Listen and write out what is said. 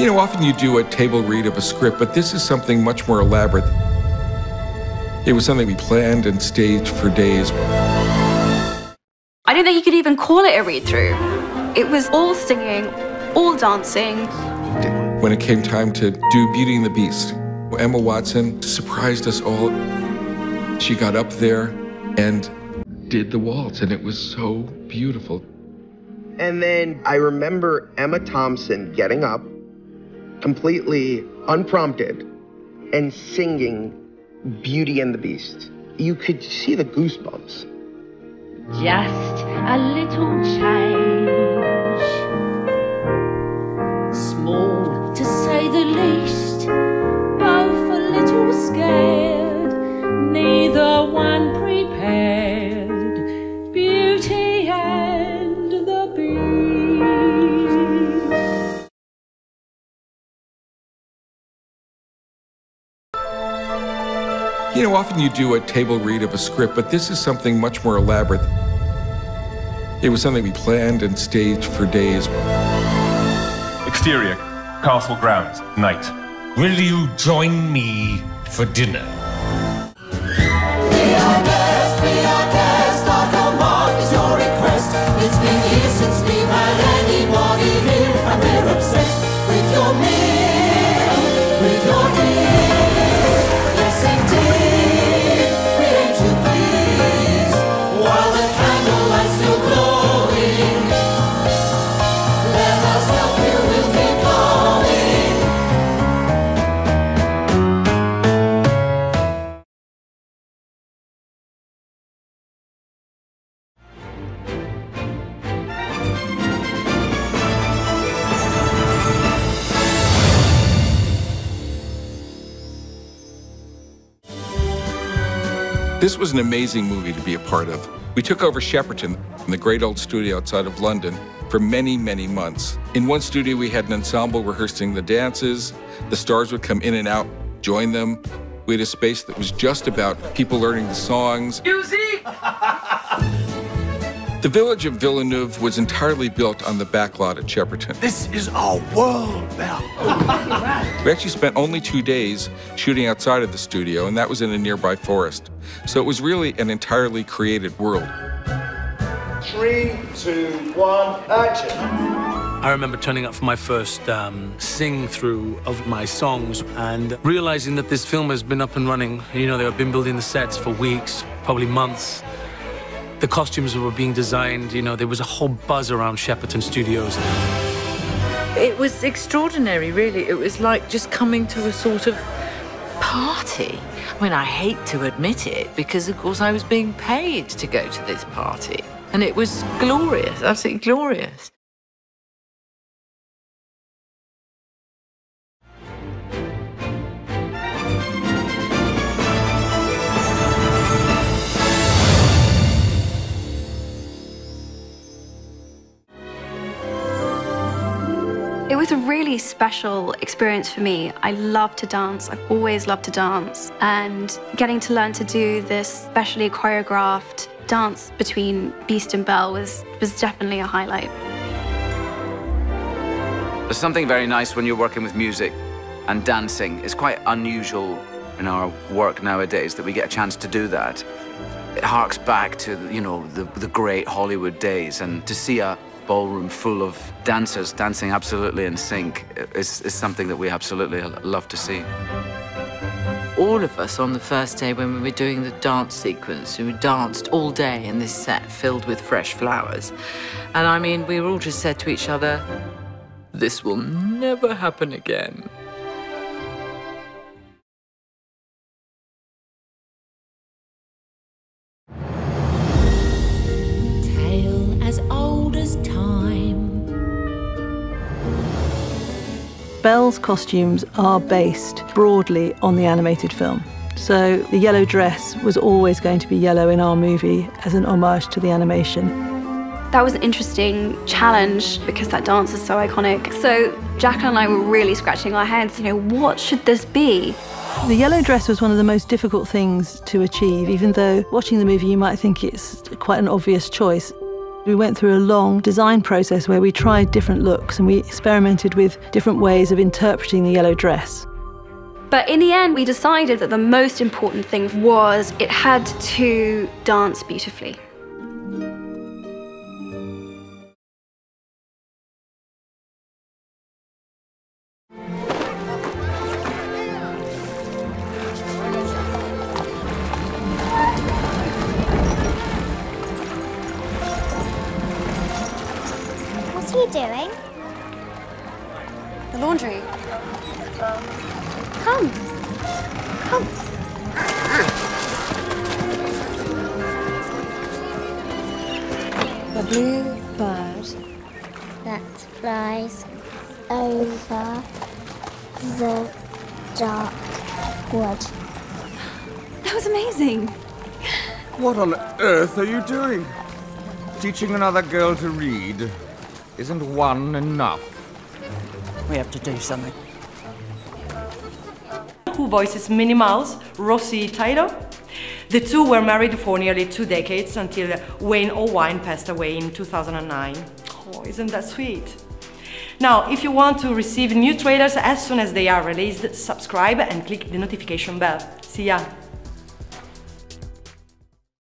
You know, often you do a table read of a script, but this is something much more elaborate. It was something we planned and staged for days. I don't think you could even call it a read-through. It was all singing, all dancing. When it came time to do Beauty and the Beast, Emma Watson surprised us all. She got up there and did the waltz, and it was so beautiful. And then I remember Emma Thompson getting up, completely unprompted, and singing Beauty and the Beast. You could see the goosebumps. Just a little change, small to say the least, both a little scared, neither one prepared, Beauty and the Beast. You know, often you do a table read of a script, but this is something much more elaborate. It was something we planned and staged for days. Exterior, castle grounds, night. Will you join me for dinner? Be our guest, our command is your request. It's been years since we've had anybody here, and we're obsessed with your meal, with your deal. Yes, indeed, we aim to please, while the candlelight's still glowing. Let us help you, we'll keep going. This was an amazing movie to be a part of. We took over Shepperton, the great old studio outside of London, for many, many months. In one studio, we had an ensemble rehearsing the dances. The stars would come in and out, join them. We had a space that was just about people learning the songs. Music! The village of Villeneuve was entirely built on the back lot at Shepperton. This is our world now. We actually spent only 2 days shooting outside of the studio, and that was in a nearby forest. So it was really an entirely created world. 3, 2, 1, action. I remember turning up for my first sing-through of my songs and realizing that this film has been up and running. You know, they've been building the sets for weeks, probably months. The costumes were being designed, you know, there was a whole buzz around Shepperton Studios. It was extraordinary, really. It was like just coming to a sort of party. I mean, I hate to admit it, because, of course, I was being paid to go to this party. And it was glorious, absolutely glorious. It was a really special experience for me. I love to dance. I've always loved to dance. And getting to learn to do this specially choreographed dance between Beast and Belle was definitely a highlight. There's something very nice when you're working with music and dancing. It's quite unusual in our work nowadays that we get a chance to do that. It harks back to, you know, the great Hollywood days, and to see a ballroom full of dancers dancing absolutely in sync is something that we absolutely love to see. All of us on the first day when we were doing the dance sequence, we danced all day in this set filled with fresh flowers. And I mean, we all just said to each other, this will never happen again. As old as time. Belle's costumes are based broadly on the animated film. So the yellow dress was always going to be yellow in our movie as an homage to the animation. That was an interesting challenge because that dance is so iconic. So Jacqueline and I were really scratching our heads, you know, what should this be? The yellow dress was one of the most difficult things to achieve, even though watching the movie you might think it's quite an obvious choice. We went through a long design process where we tried different looks and we experimented with different ways of interpreting the yellow dress. But in the end, we decided that the most important thing was it had to dance beautifully. What are you doing? The laundry. Come. Come. The blue bird that flies over the dark wood. That was amazing. What on earth are you doing? Teaching another girl to read? Isn't one enough? We have to do something. Who voices Minnie Mouse, Rosie Taylor. The two were married for nearly 2 decades until Wayne O'Wine passed away in 2009. Oh, isn't that sweet? Now, if you want to receive new trailers as soon as they are released, subscribe and click the notification bell. See ya!